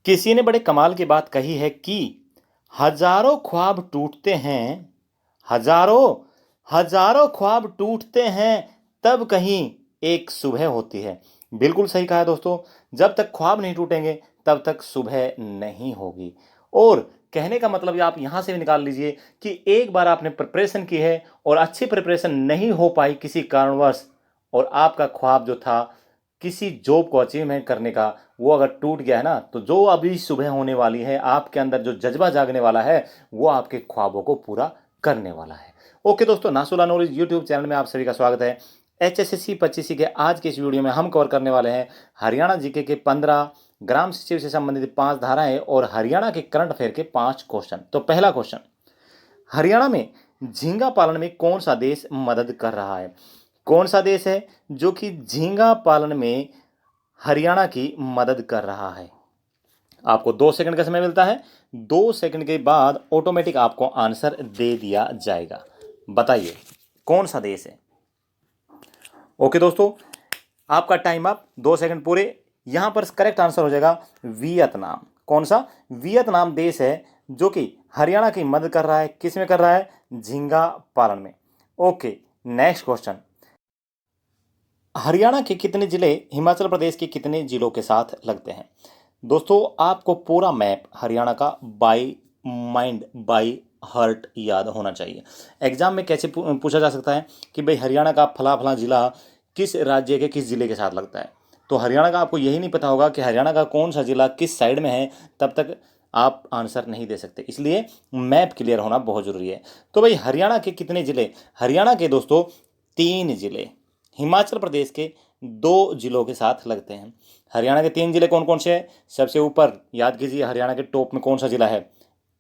किसी ने बड़े कमाल की बात कही है कि हजारों ख्वाब टूटते हैं, हजारों हजारों ख्वाब टूटते हैं, तब कहीं एक सुबह होती है। बिल्कुल सही कहा है दोस्तों। जब तक ख्वाब नहीं टूटेंगे तब तक सुबह नहीं होगी। और कहने का मतलब ये आप यहां से भी निकाल लीजिए कि एक बार आपने प्रिपरेशन की है और अच्छी प्रिपरेशन नहीं हो पाई किसी कारणवश, और आपका ख्वाब जो था किसी जॉब को अचीवमेंट करने का, वो अगर टूट गया है ना, तो जो अभी सुबह होने वाली है, आपके अंदर जो जज्बा जागने वाला है, वो आपके ख्वाबों को पूरा करने वाला है। ओके दोस्तों, नासुला नॉलेज यूट्यूब चैनल में आप सभी का स्वागत है। HSSC 25 के आज के इस वीडियो में हम कवर करने वाले हैं हरियाणा जीके के 15 ग्राम सचिव से संबंधित 5 धाराएं और हरियाणा के करंट अफेयर के 5 क्वेश्चन। तो पहला क्वेश्चन, हरियाणा में झींगा पालन में कौन सा देश मदद कर रहा है? कौन सा देश है जो कि झींगा पालन में हरियाणा की मदद कर रहा है? आपको 2 सेकंड का समय मिलता है। 2 सेकंड के बाद ऑटोमेटिक आपको आंसर दे दिया जाएगा। बताइए कौन सा देश है? ओके दोस्तों, आपका टाइम अप। 2 सेकंड पूरे। यहां पर करेक्ट आंसर हो जाएगा वियतनाम। कौन सा? वियतनाम देश है जो कि हरियाणा की मदद कर रहा है। किस में कर रहा है? झींगा पालन में। ओके, नेक्स्ट क्वेश्चन, हरियाणा के कितने जिले हिमाचल प्रदेश के कितने जिलों के साथ लगते हैं? दोस्तों, आपको पूरा मैप हरियाणा का बाय माइंड बाय हार्ट याद होना चाहिए। एग्जाम में कैसे पूछा जा सकता है कि भाई हरियाणा का फला फला जिला किस राज्य के किस जिले के साथ लगता है, तो हरियाणा का आपको यही नहीं पता होगा कि हरियाणा का कौन सा जिला किस साइड में है, तब तक आप आंसर नहीं दे सकते। इसलिए मैप क्लियर होना बहुत ज़रूरी है। तो भाई हरियाणा के कितने जिले? हरियाणा के दोस्तों 3 जिले हिमाचल प्रदेश के 2 जिलों के साथ लगते हैं। हरियाणा के 3 जिले कौन कौन से हैं? सबसे ऊपर याद कीजिए, हरियाणा के टॉप में कौन सा जिला है?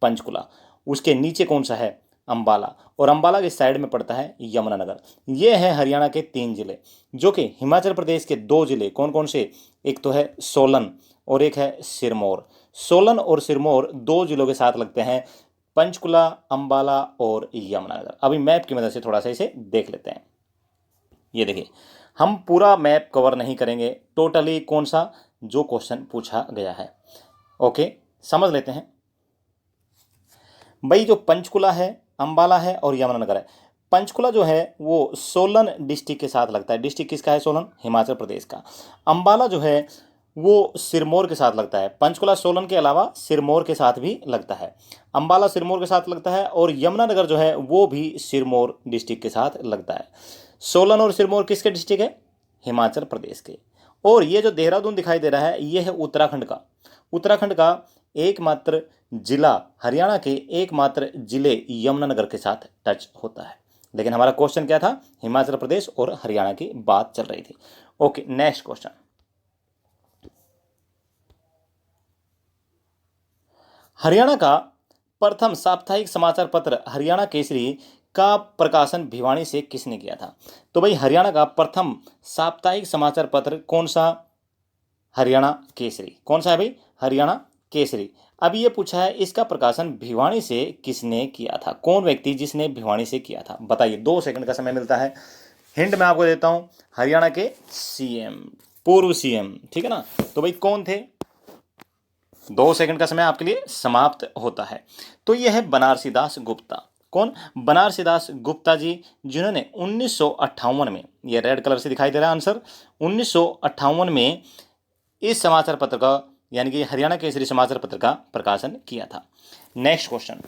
पंचकुला। उसके नीचे कौन सा है? अंबाला। और अंबाला के साइड में पड़ता है यमुनानगर। ये है हरियाणा के 3 जिले, जो कि हिमाचल प्रदेश के 2 जिले कौन कौन से? एक तो है सोलन और एक है सिरमौर। सोलन और सिरमौर 2 जिलों के साथ लगते हैं, पंचकुला, अंबाला और यमुनानगर। अभी मैप की मदद से थोड़ा सा इसे देख लेते हैं। ये देखिए, हम पूरा मैप कवर नहीं करेंगे टोटली, कौन सा जो क्वेश्चन पूछा गया है। ओके, समझ लेते हैं। भाई जो पंचकुला है, अंबाला है और यमुनानगर है। पंचकुला जो है वो सोलन डिस्ट्रिक्ट के साथ लगता है। डिस्ट्रिक्ट किसका है? सोलन, हिमाचल प्रदेश का। अंबाला जो है वो सिरमौर के साथ लगता है। पंचकुला सोलन के अलावा सिरमौर के साथ भी लगता है। अंबाला सिरमौर के साथ लगता है और यमुनानगर जो है वो भी सिरमौर डिस्ट्रिक्ट के साथ लगता है। सोलन और सिरमौर किसके डिस्ट्रिक्ट है? हिमाचल प्रदेश के। और ये जो देहरादून दिखाई दे रहा है, ये है उत्तराखंड का। उत्तराखंड का एकमात्र जिला, हरियाणा के एकमात्र जिले यमुनानगर के साथ टच होता है। लेकिन हमारा क्वेश्चन क्या था? हिमाचल प्रदेश और हरियाणा की बात चल रही थी। ओके, नेक्स्ट क्वेश्चन, हरियाणा का प्रथम साप्ताहिक समाचार पत्र हरियाणा केसरी का प्रकाशन भिवानी से किसने किया था? तो भाई हरियाणा का प्रथम साप्ताहिक समाचार पत्र कौन सा? हरियाणा केसरी। कौन सा है भाई? हरियाणा केसरी। अभी ये पूछा है इसका प्रकाशन भिवानी से किसने किया था? कौन व्यक्ति जिसने भिवानी से किया था? बताइए, 2 सेकंड का समय मिलता है। हिंट मैं आपको देता हूं, हरियाणा के सीएम, पूर्व सीएम, ठीक है ना। तो भाई कौन थे? 2 सेकंड का समय आपके लिए समाप्त होता है। तो यह है बनारसी दास गुप्ता। कौन? बनारसी दास गुप्ता जी, जिन्होंने 1958 में, यह रेड कलर से दिखाई दे रहा है आंसर, 1958 में इस समाचार पत्र का, यानी कि हरियाणा केसरी समाचार पत्र का प्रकाशन किया था। नेक्स्ट क्वेश्चन,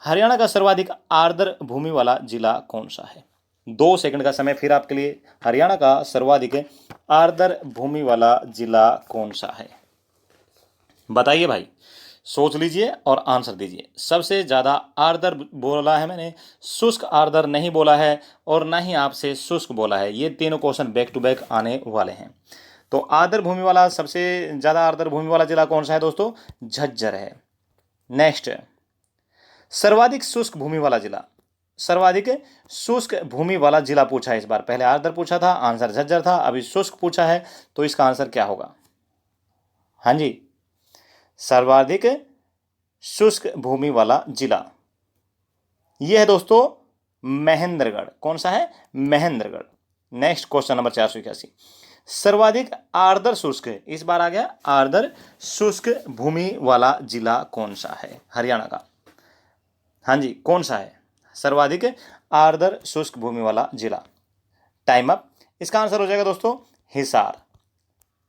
हरियाणा का सर्वाधिक आर्द्र भूमि वाला जिला कौन सा है? 2 सेकंड का समय फिर आपके लिए। हरियाणा का सर्वाधिक आर्द्र भूमि वाला जिला कौन सा है? बताइए भाई, सोच लीजिए और आंसर दीजिए। सबसे ज़्यादा आर्द्र बोला है मैंने, शुष्क आर्द्र नहीं बोला है और ना ही आपसे शुष्क बोला है। ये तीनों क्वेश्चन बैक टू बैक आने वाले हैं। तो आर्द्र भूमि वाला, सबसे ज़्यादा आर्द्र भूमि वाला जिला कौन सा है दोस्तों? झज्जर है। नेक्स्ट, सर्वाधिक शुष्क भूमि वाला जिला, सर्वाधिक शुष्क भूमि वाला जिला पूछा है इस बार। पहले आर्द्र पूछा था, आंसर झज्जर था, अभी शुष्क पूछा है, तो इसका आंसर क्या होगा? हाँ जी, सर्वाधिक शुष्क भूमि वाला जिला यह है दोस्तों महेंद्रगढ़। कौन सा है? महेंद्रगढ़। नेक्स्ट क्वेश्चन नंबर 481, सर्वाधिक आर्द्र शुष्क, इस बार आ गया आर्द्र शुष्क भूमि वाला जिला कौन सा है हरियाणा का? हाँ जी, कौन सा है सर्वाधिक आर्द्र शुष्क भूमि वाला जिला? Time up. इसका आंसर हो जाएगा दोस्तों हिसार,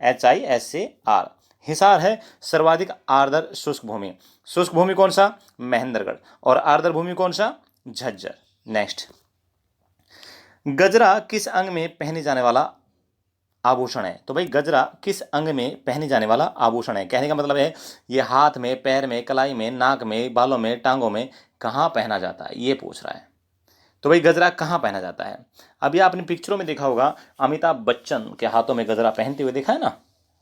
HISAR। हिसार है सर्वाधिक आर्द्र शुष्क भूमि। शुष्क भूमि कौन सा? महेंद्रगढ़। और आर्द्र भूमि कौन सा? झज्जर। नेक्स्ट, गजरा किस अंग में पहने जाने वाला आभूषण है? तो भाई गजरा किस अंग में पहने जाने वाला आभूषण है? कहने का मतलब है ये हाथ में, पैर में, कलाई में, नाक में, बालों में, टांगों में कहाँ पहना जाता है, ये पूछ रहा है। तो भाई गजरा कहाँ पहना जाता है? अभी आपने पिक्चरों में देखा होगा अमिताभ बच्चन के हाथों में गजरा पहनते हुए देखा है ना?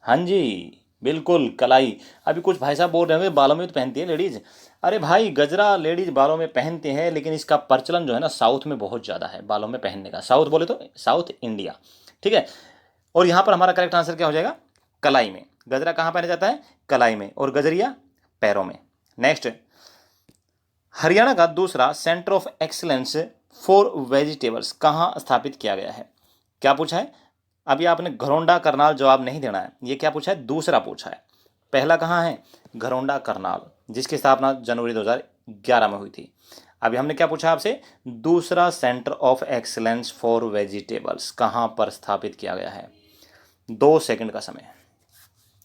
हाँ जी, बिल्कुल कलाई। अभी कुछ भाई साहब बोल रहे होंगे बालों में तो पहनती है लेडीज। अरे भाई गजरा लेडीज बालों में पहनते हैं, लेकिन इसका प्रचलन जो है ना साउथ में बहुत ज़्यादा है बालों में पहनने का। साउथ बोले तो साउथ इंडिया, ठीक है। और यहाँ पर हमारा करेक्ट आंसर क्या हो जाएगा? कलाई में। गजरा कहाँ पहना जाता है? कलाई में। और गजरिया पैरों में। नेक्स्ट, हरियाणा का दूसरा centre of excellence for vegetables कहाँ स्थापित किया गया है? क्या पूछा है? अभी आपने घरौंडा करनाल जवाब नहीं देना है, ये क्या पूछा है? दूसरा पूछा है। पहला कहाँ है? घरौंडा करनाल, जिसकी स्थापना जनवरी 2011 में हुई थी। अभी हमने क्या पूछा आपसे? दूसरा centre of excellence for vegetables कहाँ पर स्थापित किया गया है? 2 सेकंड का समय,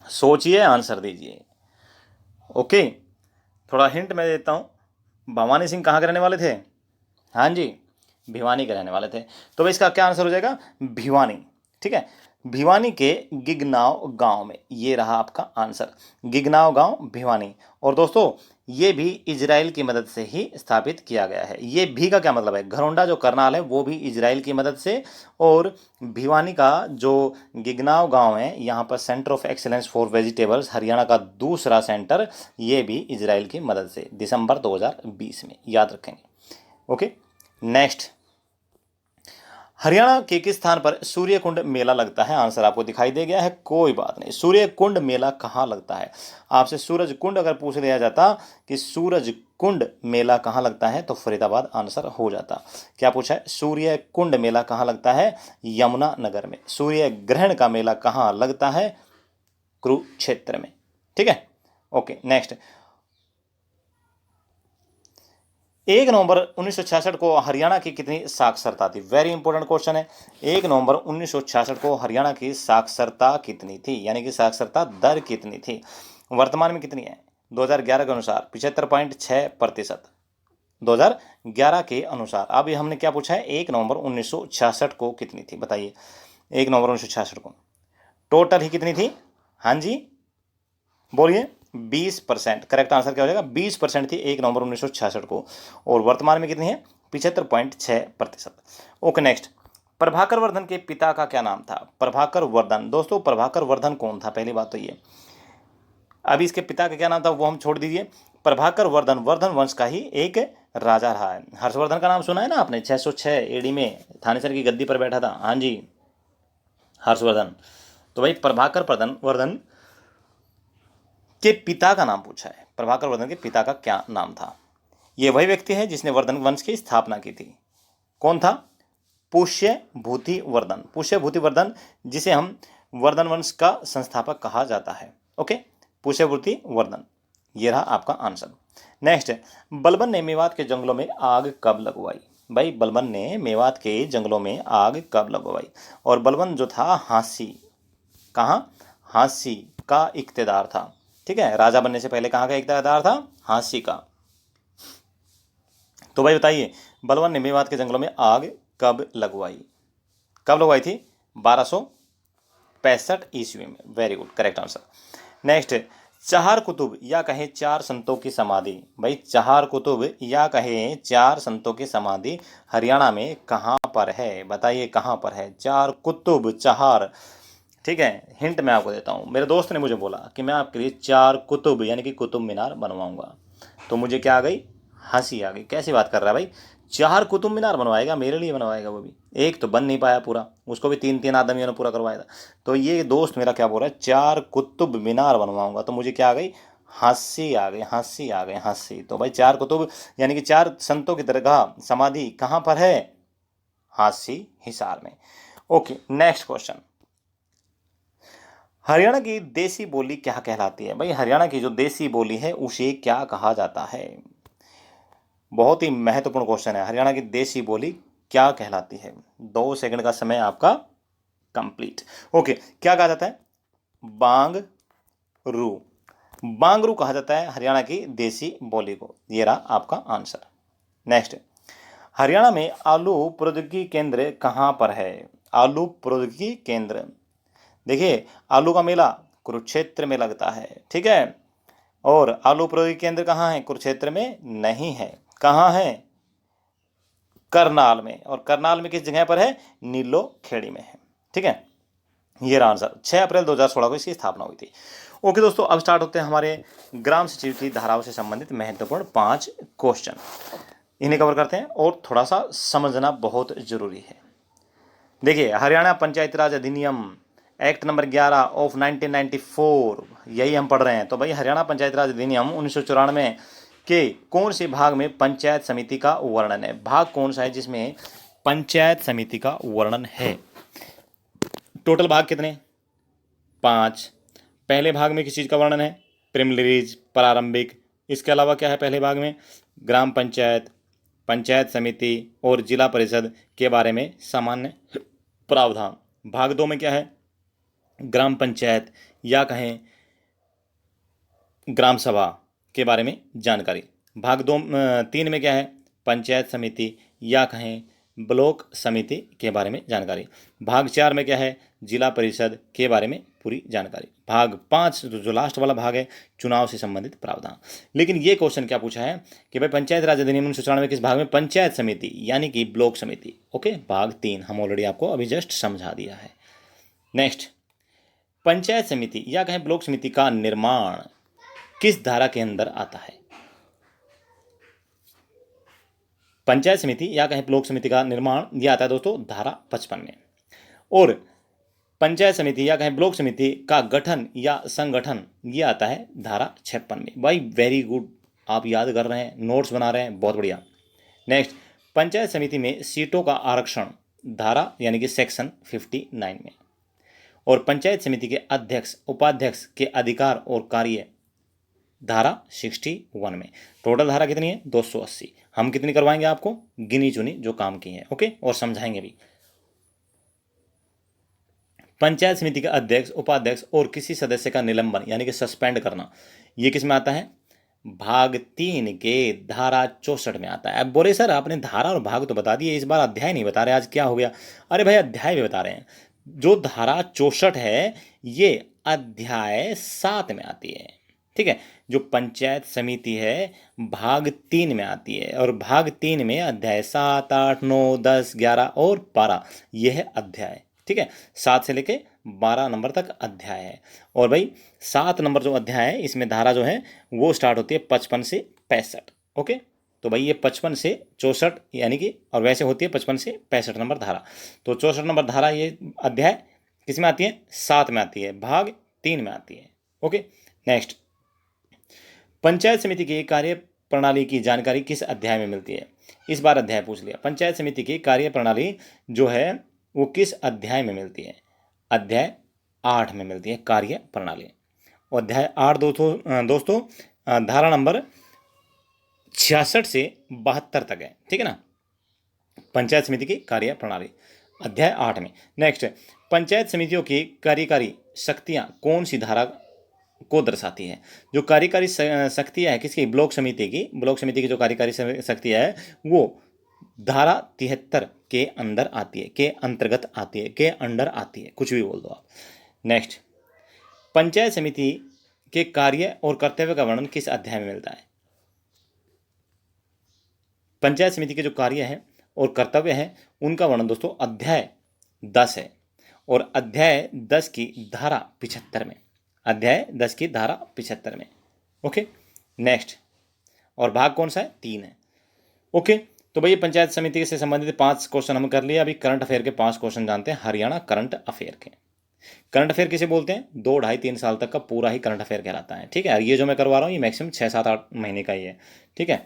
सोचिए, आंसर दीजिए। ओके, थोड़ा हिंट मैं देता हूँ। भवानी सिंह कहाँ के रहने वाले थे? हाँ जी, भिवानी के रहने वाले थे। तो भाई इसका क्या आंसर हो जाएगा? भिवानी, ठीक है। भिवानी के गिगनाव गांव में, ये रहा आपका आंसर, गिगनाव गांव भिवानी। और दोस्तों ये भी इजराइल की मदद से ही स्थापित किया गया है। ये भी का क्या मतलब है? घरौंडा जो करनाल है वो भी इजराइल की मदद से, और भिवानी का जो गिगनाव गांव है यहाँ पर centre of excellence for vegetables Haryana का दूसरा सेंटर, ये भी इजराइल की मदद से, दिसंबर 2020 में, याद रखेंगे। ओके, नेक्स्ट, हरियाणा के किस स्थान पर सूर्य कुंड मेला लगता है? आंसर आपको दिखाई दे गया है, कोई बात नहीं। सूर्य कुंड मेला कहाँ लगता है? आपसे सूरज कुंड अगर पूछ लिया जाता कि सूरज कुंड मेला कहाँ लगता है तो फरीदाबाद आंसर हो जाता। क्या पूछा है? सूर्य कुंड मेला कहाँ लगता है? यमुना नगर में। सूर्य ग्रहण का मेला कहाँ लगता है? कुरुक्षेत्र में, ठीक है। ओके, नेक्स्ट, 1 नवंबर 1966 को हरियाणा की कितनी साक्षरता थी? वेरी इंपॉर्टेंट क्वेश्चन है। 1 नवंबर 1966 को हरियाणा की साक्षरता कितनी थी, यानी कि साक्षरता दर कितनी थी? वर्तमान में कितनी है? 2011 के अनुसार 75.6%। 2011 के अनुसार। अब ये हमने क्या पूछा है? 1 नवंबर 1966 को कितनी थी, बताइए। 1 नवंबर 1966 को टोटल ही कितनी थी? हाँ जी, बोलिए। 20%। करेक्ट आंसर क्या हो जाएगा? 20% थी 1 नवंबर 1966 को। और वर्तमान में कितनी है? 75.6%। ओके, नेक्स्ट, प्रभाकर वर्धन के पिता का क्या नाम था? प्रभाकर वर्धन, दोस्तों प्रभाकर वर्धन कौन था? पहली बात तो ये, अभी इसके पिता का क्या नाम था वो हम छोड़ दीजिए। प्रभाकर वर्धन वर्धन वंश का ही एक राजा रहा है। हर्षवर्धन का नाम सुना है ना आपने? 606 एडी में थानेसर की गद्दी पर बैठा था, हाँ जी, हर्षवर्धन। तो भाई प्रभाकर वर्धन के पिता का नाम पूछा है। प्रभाकर वर्धन के पिता का क्या नाम था? ये वही व्यक्ति है जिसने वर्धन वंश की स्थापना की थी। कौन था? पुष्यभूति वर्धन। पुष्यभूति वर्धन, जिसे हम वर्धन वंश का संस्थापक कहा जाता है। ओके, पुष्यभूति वर्धन, ये रहा आपका आंसर। नेक्स्ट, बलबन ने मेवात के जंगलों में आग कब लगवाई? भाई बलबन ने मेवात के जंगलों में आग कब लगवाई? और बलबन जो था हांसी, कहाँ? हांसी का इख्तियार था, ठीक है। राजा बनने से पहले कहाँ का इख्तियार था? हांसी का। तो भाई बताइए, बलबन ने मेवात के जंगलों में आग कब लगवाई? कब लगवाई थी? 1265 ईस्वी में। Very good, correct answer. Next, चार कुतुब या कहे चार संतों की समाधि, भाई चार कुतुब या कहे चार संतों की समाधि हरियाणा में कहाँ पर है? बताइए कहाँ पर है? चार कुतुब, चार, ठीक है। हिंट मैं आपको देता हूँ। मेरे दोस्त ने मुझे बोला कि मैं आपके लिए चार कुतुब यानी कि कुतुब मीनार बनवाऊंगा, तो मुझे क्या आ गई? हंसी आ गई। कैसी बात कर रहा है भाई? 4 कुतुब मीनार बनवाएगा? मेरे लिए बनवाएगा? वो भी एक तो बन नहीं पाया पूरा, उसको भी 3-3 आदमियों ने पूरा करवाया था। तो ये दोस्त मेरा क्या बोल रहा है? 4 कुतुब मीनार बनवाऊंगा, तो मुझे क्या आ गई? हंसी आ गई, हंसी आ गई, हंसी। तो भाई 4 कुतुब यानी कि 4 संतों की दरगाह समाधि कहाँ पर है? हांसी, हिसार में। ओके, नेक्स्ट क्वेश्चन, हरियाणा की देसी बोली क्या कहलाती है? भाई हरियाणा की जो देसी बोली है उसे क्या कहा जाता है? बहुत ही महत्वपूर्ण क्वेश्चन है। हरियाणा की देसी बोली क्या कहलाती है? 2 सेकंड का समय आपका कंप्लीट। ओके, क्या कहा जाता है? बांग रू। बांगरू कहा जाता है हरियाणा की देसी बोली को। ये रहा आपका आंसर। नेक्स्ट, हरियाणा में आलू प्रौद्योगिकी केंद्र कहाँ पर है? आलू प्रौद्योगिकी केंद्र, देखिए आलू का मेला कुरुक्षेत्र में लगता है, ठीक है। और आलू प्रौद्योगिकी केंद्र कहाँ है? कुरुक्षेत्र में नहीं है। कहाँ है? करनाल में। और करनाल में किस जगह पर है? नीलो खेड़ी में है, ठीक है। ये रहा आंसर। 6 अप्रैल 2016 को इसकी स्थापना हुई थी। ओके दोस्तों, अब स्टार्ट होते हैं हमारे ग्राम सचिव की धाराओं से संबंधित महत्वपूर्ण 5 क्वेश्चन। इन्हें कवर करते हैं और थोड़ा सा समझना बहुत जरूरी है। देखिए, हरियाणा पंचायती राज अधिनियम एक्ट नंबर 11 ऑफ 1994, यही हम पढ़ रहे हैं। तो भाई हरियाणा पंचायती राज अधिनियम 1994 के कौन से भाग में पंचायत समिति का वर्णन है? भाग कौन सा है जिसमें पंचायत समिति का वर्णन है? टोटल भाग कितने? 5। पहले भाग में किस चीज़ का वर्णन है? प्रिमिनरीज, प्रारंभिक। इसके अलावा क्या है पहले भाग में? ग्राम पंचायत, पंचायत समिति और जिला परिषद के बारे में सामान्य प्रावधान। भाग 2 में क्या है? ग्राम पंचायत या कहें ग्राम सभा के बारे में जानकारी। भाग 3 में क्या है? पंचायत समिति या कहें ब्लॉक समिति के बारे में जानकारी। भाग 4 में क्या है? जिला परिषद के बारे में पूरी जानकारी। भाग 5 जो लास्ट वाला भाग है, चुनाव से संबंधित प्रावधान। लेकिन ये क्वेश्चन क्या पूछा है कि भाई पंचायत राज अधिनियम 1994 किस भाग में पंचायत समिति यानी कि ब्लॉक समिति? ओके, भाग 3 हम ऑलरेडी आपको अभी जस्ट समझा दिया है। नेक्स्ट, पंचायत समिति या कहें ब्लॉक समिति का निर्माण किस धारा के अंदर आता है? पंचायत समिति या कहें ब्लॉक समिति का निर्माण यह आता है दोस्तों धारा 55 में। और पंचायत समिति या कहें ब्लॉक समिति का गठन या संगठन यह आता है धारा 56 में। भाई वेरी गुड, आप याद कर रहे हैं, नोट्स बना रहे हैं, बहुत बढ़िया। नेक्स्ट, पंचायत समिति में सीटों का आरक्षण धारा यानी कि सेक्शन 59 में। और पंचायत समिति के अध्यक्ष उपाध्यक्ष के अधिकार और कार्य धारा 61 में। टोटल धारा कितनी है? 280। हम कितनी करवाएंगे आपको? गिनी चुनी जो काम की है, ओके, और समझाएंगे भी। पंचायत समिति के अध्यक्ष उपाध्यक्ष और किसी सदस्य का निलंबन यानी कि सस्पेंड करना, ये किस में आता है? भाग 3 के धारा 64 में आता है। अब बोले सर आपने धारा और भाग तो बता दिए, इस बार अध्याय नहीं बता रहे, आज क्या हो गया? अरे भाई अध्याय भी बता रहे हैं। जो धारा 64 है ये अध्याय 7 में आती है, ठीक है। जो पंचायत समिति है भाग 3 में आती है। और भाग 3 में अध्याय 7, 8, 9, 10, 11 और 12 यह है अध्याय, ठीक है। 7 से लेके 12 नंबर तक अध्याय है। और भाई 7 नंबर जो अध्याय है इसमें धारा जो है वो स्टार्ट होती है 55 से 65, ओके। तो भाई ये 55 से 64 यानी कि, और वैसे होती है 55 से 65 नंबर धारा। तो 64 नंबर धारा ये अध्याय किस में आती है? 7 में आती है, भाग 3 में आती है, ओके। नेक्स्ट, पंचायत समिति की कार्य प्रणाली की जानकारी किस अध्याय में मिलती है? इस बार अध्याय पूछ लिया। पंचायत समिति की कार्य प्रणाली जो है वो किस अध्याय में मिलती है? अध्याय 8 में मिलती है कार्य प्रणाली। अध्याय 8 दोस्तों धारा नंबर 66 से 72 तक है, ठीक है ना। पंचायत समिति की कार्य प्रणाली अध्याय 8 में। नेक्स्ट, पंचायत समितियों की कार्यकारी शक्तियां कौन सी धारा को दर्शाती है? जो कार्यकारी शक्तियां है किसकी? ब्लॉक समिति की। ब्लॉक समिति की जो कार्यकारी शक्तियां है वो धारा 73 के अंदर आती है, के अंतर्गत आती है, के अंडर आती है, कुछ भी बोल दो आप। नेक्स्ट, पंचायत समिति के कार्य और कर्तव्य का वर्णन किस अध्याय में मिलता है? पंचायत समिति के जो कार्य है और कर्तव्य है उनका वर्णन दोस्तों अध्याय 10 है। और अध्याय 10 की धारा 75 में। अध्याय 10 की धारा 75 में, ओके। नेक्स्ट, और भाग कौन सा है? 3 है, ओके। तो भाई पंचायत समिति से संबंधित 5 क्वेश्चन हम कर लिए। अभी करंट अफेयर के 5 क्वेश्चन जानते हैं, हरियाणा करंट अफेयर के। करंट अफेयर किसे बोलते हैं? 2, 2.5, 3 साल तक का पूरा ही करंट अफेयर कहलाता है, ठीक है। ये जो मैं करवा रहा हूँ ये मैक्सिमम 6, 7, 8 महीने का ही है, ठीक है।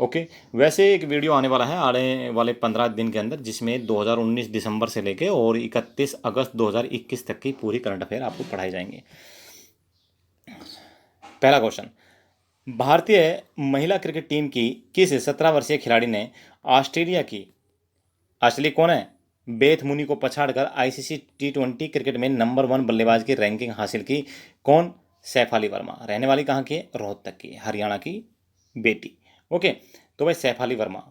ओके, वैसे एक वीडियो आने वाला है आने वाले 15 दिन के अंदर, जिसमें 2019 दिसंबर से लेके और 31 अगस्त 2021 तक की पूरी करंट अफेयर आपको पढ़ाई जाएंगे। पहला क्वेश्चन, भारतीय महिला क्रिकेट टीम की किस 17 वर्षीय खिलाड़ी ने ऑस्ट्रेलिया कौन है, बेथ मुनी को पछाड़कर आईसीसी T20 क्रिकेट में नंबर 1 बल्लेबाज की रैंकिंग हासिल की? कौन? सैफ अली वर्मा। रहने वाली कहाँ की है? रोहतक की, हरियाणा की बेटी। ओके, तो भाई सैफ अली वर्मा।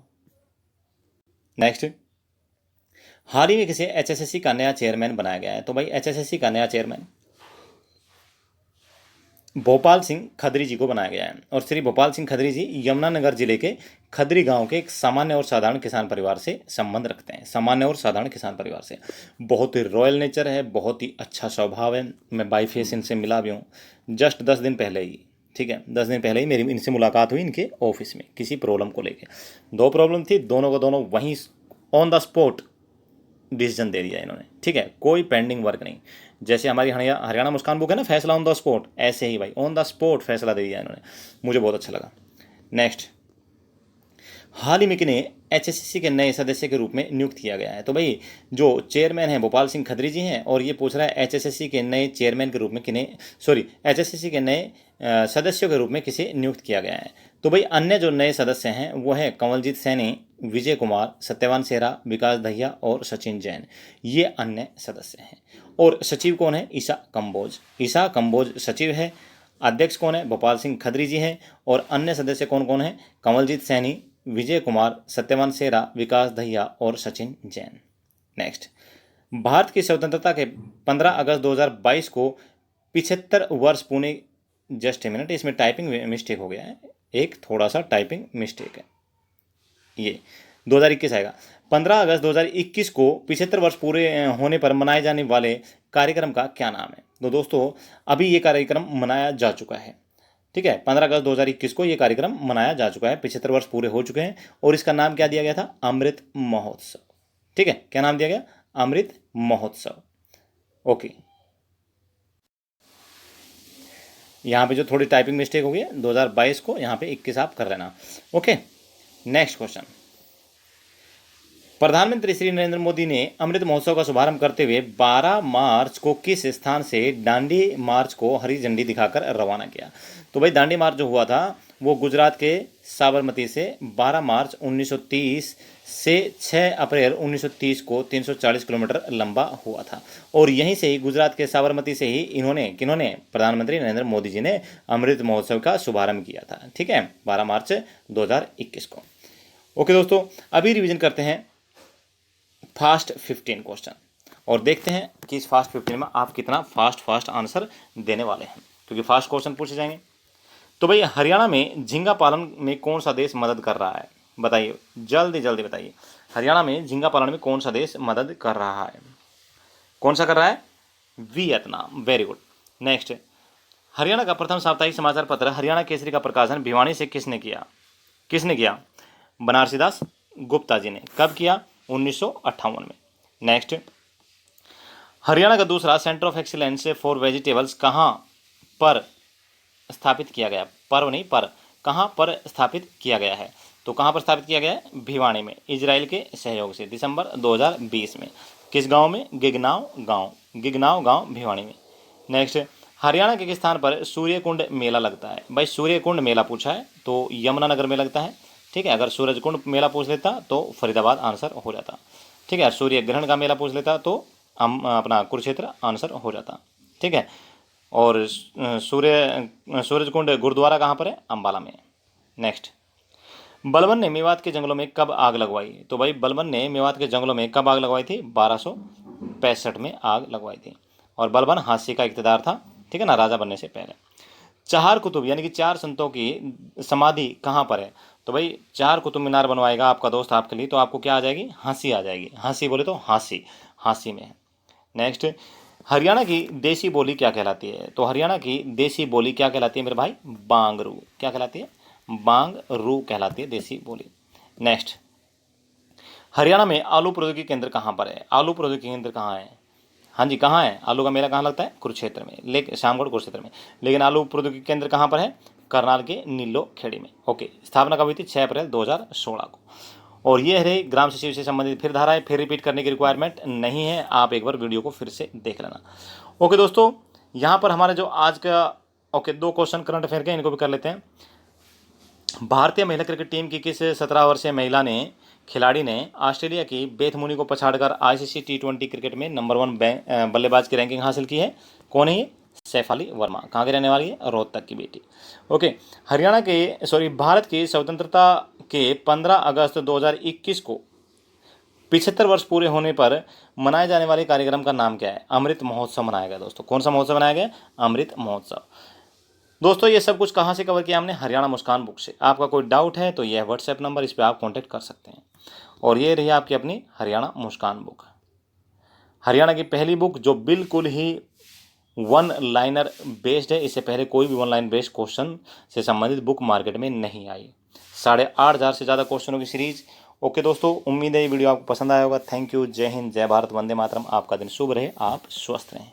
नेक्स्ट, हाल ही में किसे एचएसएससी का नया चेयरमैन बनाया गया है? तो भाई एचएसएससी का नया चेयरमैन भोपाल सिंह खदरी जी को बनाया गया है। और श्री भोपाल सिंह खदरी जी यमुनानगर जिले के खदरी गांव के एक सामान्य और साधारण किसान परिवार से संबंध रखते हैं। सामान्य और साधारण किसान परिवार से, बहुत ही रॉयल नेचर है, बहुत ही अच्छा स्वभाव है। मैं बाई फेस इनसे मिला भी हूँ जस्ट 10 दिन पहले ही। ठीक है, 10 दिन पहले ही मेरी इनसे मुलाकात हुई इनके ऑफिस में किसी प्रॉब्लम को लेकर। 2 प्रॉब्लम थी, दोनों को दोनों वहीं ऑन द स्पॉट डिसीजन दे दिया इन्होंने। ठीक है, कोई पेंडिंग वर्क नहीं। जैसे हमारी हरियाणा मुस्कान बुक है ना, फैसला ऑन द स्पॉट, ऐसे ही भाई ऑन द स्पॉट फैसला दे दिया इन्होंने। मुझे बहुत अच्छा लगा। नेक्स्ट, हाल ही में किन्हें एचएससीसी के नए सदस्य के रूप में नियुक्त किया गया है? तो भाई जो चेयरमैन है भोपाल सिंह खदरी जी हैं, और ये पूछ रहा है एचएससीसी के नए चेयरमैन के रूप में एचएससीसी के नए सदस्यों के रूप में किसे नियुक्त किया गया है? तो भाई अन्य जो नए सदस्य हैं वो है कंवलजीत सैनी, विजय कुमार, सत्यवान सेरा, विकास दहिया और सचिन जैन। ये अन्य सदस्य हैं। और सचिव कौन है? ईशा कंबोज। ईशा कंबोज सचिव है। अध्यक्ष कौन है? भोपाल सिंह खदरी जी हैं। और अन्य सदस्य कौन कौन है? कंवलजीत सैनी, विजय कुमार, सत्यवान सेरा, विकास दहिया और सचिन जैन। नेक्स्ट, भारत की स्वतंत्रता के 15 अगस्त 2022 को 75 वर्ष पूरे। जस्ट ए मिनट, इसमें टाइपिंग मिस्टेक हो गया है, एक थोड़ा सा टाइपिंग मिस्टेक है। ये 2021 आएगा। 15 अगस्त 2021 को 75 वर्ष पूरे होने पर मनाए जाने वाले कार्यक्रम का क्या नाम है? तो दोस्तों अभी ये कार्यक्रम मनाया जा चुका है। ठीक है, 15 अगस्त 2021 को ये कार्यक्रम मनाया जा चुका है, 75 वर्ष पूरे हो चुके हैं। और इसका नाम क्या दिया गया था? अमृत महोत्सव। ठीक है, क्या नाम दिया गया? अमृत महोत्सव। ओके, यहाँ पे जो थोड़ी टाइपिंग मिस्टेक हो गई है, 2022 को यहाँ पे 21 आप कर लेना। ओके, नेक्स्ट क्वेश्चन, प्रधानमंत्री श्री नरेंद्र मोदी ने अमृत महोत्सव का शुभारंभ करते हुए 12 मार्च को किस स्थान से दांडी मार्च को हरी झंडी दिखाकर रवाना किया? तो भाई दांडी मार्च जो हुआ था वो गुजरात के साबरमती से 12 मार्च 1930 से 6 अप्रैल 1930 को 340 किलोमीटर लंबा हुआ था। और यहीं से ही गुजरात के साबरमती से ही किन्होंने प्रधानमंत्री नरेंद्र मोदी जी ने अमृत महोत्सव का शुभारंभ किया था। ठीक है, 12 मार्च 2021 को। ओके दोस्तों, अभी रिवीजन करते हैं फास्ट 15 क्वेश्चन और देखते हैं कि इस फास्ट 15 में आप कितना फास्ट आंसर देने वाले हैं, क्योंकि फास्ट क्वेश्चन पूछे जाएंगे। तो भाई हरियाणा में झींगा पालन में कौन सा देश मदद कर रहा है? बताइए, जल्दी जल्दी बताइए। हरियाणा में झींगा पालन में कौन सा देश मदद कर रहा है? कौन सा कर रहा है? Vietnam. Very good. Next, Haryana का प्रथम साप्ताहिक समाचार पत्र हरियाणा केसरी का प्रकाशन भिवानी से किसने किया? बनारसी दास गुप्ता जी ने। कब किया? 1958 में। नेक्स्ट, हरियाणा का दूसरा centre of excellence for vegetables कहाँ पर स्थापित किया गया? पर्व नहीं, पर कहाँ पर स्थापित किया गया है? तो कहाँ पर स्थापित किया गया है? भिवानी में, इजराइल के सहयोग से, दिसंबर 2020 में। किस गांव में? गिगनाव गांव भिवानी में। नेक्स्ट, हरियाणा के किस स्थान पर सूर्यकुंड मेला लगता है? भाई सूर्यकुंड मेला पूछा है तो यमुनानगर में लगता है। ठीक है, अगर सूरजकुंड मेला पूछ लेता तो फरीदाबाद आंसर हो जाता। ठीक है, सूर्य ग्रहण का मेला पूछ लेता तो अपना कुरुक्षेत्र आंसर हो जाता। ठीक है, और सूरजकुंड गुरुद्वारा कहाँ पर है? अंबाला में। नेक्स्ट, बलबन ने मेवात के जंगलों में कब आग लगवाई? तो भाई बलबन ने मेवात के जंगलों में कब आग लगवाई थी? 1265 में आग लगवाई थी। और बलबन हास्य का इक़्तिदार था, ठीक है ना, राजा बनने से पहले। चार कुतुब यानी कि 4 संतों की समाधि कहाँ पर है? तो भाई 4 कुतुब मीनार बनवाएगा आपका दोस्त आपके लिए, तो आपको क्या आ जाएगी? हंसी आ जाएगी। हंसी बोले तो हांसी में है। नेक्स्ट, हरियाणा की देसी बोली क्या कहलाती है? तो हरियाणा की देसी बोली क्या कहलाती है मेरे भाई? बांगरू। क्या कहलाती है? बांगरू कहलाती है देसी बोली। नेक्स्ट, हरियाणा में आलू प्रौद्योगिकी केंद्र कहाँ पर है? आलू प्रौद्योगिकी केंद्र कहाँ है? हाँ जी, कहाँ है? आलू का मेला कहाँ लगता है? कुरुक्षेत्र में, लेकिन श्यामगढ़ कुरुक्षेत्र में। लेकिन आलू प्रौद्योगिकी केंद्र कहाँ पर है? करनाल के नीलो खेड़ी में। ओके, स्थापना कब हुई थी? 6 अप्रैल 2016 को। और ये रही ग्राम सचिव से संबंधित फिर धारा है, फिर रिपीट करने की रिक्वायरमेंट नहीं है, आप एक बार वीडियो को फिर से देख लेना। ओके दोस्तों, यहाँ पर हमारे जो आज का ओके 2 क्वेश्चन करंट अफेयर के, इनको भी कर लेते हैं। भारतीय महिला क्रिकेट टीम की किस 17 वर्षीय महिला ने खिलाड़ी ने ऑस्ट्रेलिया की बेथ मुनी को पछाड़कर आईसीसी टी20 क्रिकेट में नंबर 1 बल्लेबाज की रैंकिंग हासिल की है? कौन है ये? सैफ अली वर्मा। कहाँ की रहने वाली है? रोहतक की बेटी। ओके, भारत की स्वतंत्रता के 15 अगस्त 2021 को 75 वर्ष पूरे होने पर मनाए जाने वाले कार्यक्रम का नाम क्या है? अमृत महोत्सव मनाया गया दोस्तों। कौन सा महोत्सव मनाया गया? अमृत महोत्सव। दोस्तों ये सब कुछ कहाँ से कवर किया हमने? हरियाणा मुस्कान बुक से। आपका कोई डाउट है तो यह व्हाट्सएप नंबर, इस पर आप कांटेक्ट कर सकते हैं। और ये रही आपकी अपनी हरियाणा मुस्कान बुक, हरियाणा की पहली बुक जो बिल्कुल ही 1 लाइनर बेस्ड है। इससे पहले कोई भी 1 लाइन बेस्ड क्वेश्चन से संबंधित बुक मार्केट में नहीं आई। 8,500 से ज़्यादा क्वेश्चनों की सीरीज। ओके दोस्तों, उम्मीद है ये वीडियो आपको पसंद आया होगा। थैंक यू, जय हिंद, जय भारत, वंदे मातरम। आपका दिन शुभ रहे, आप स्वस्थ रहें।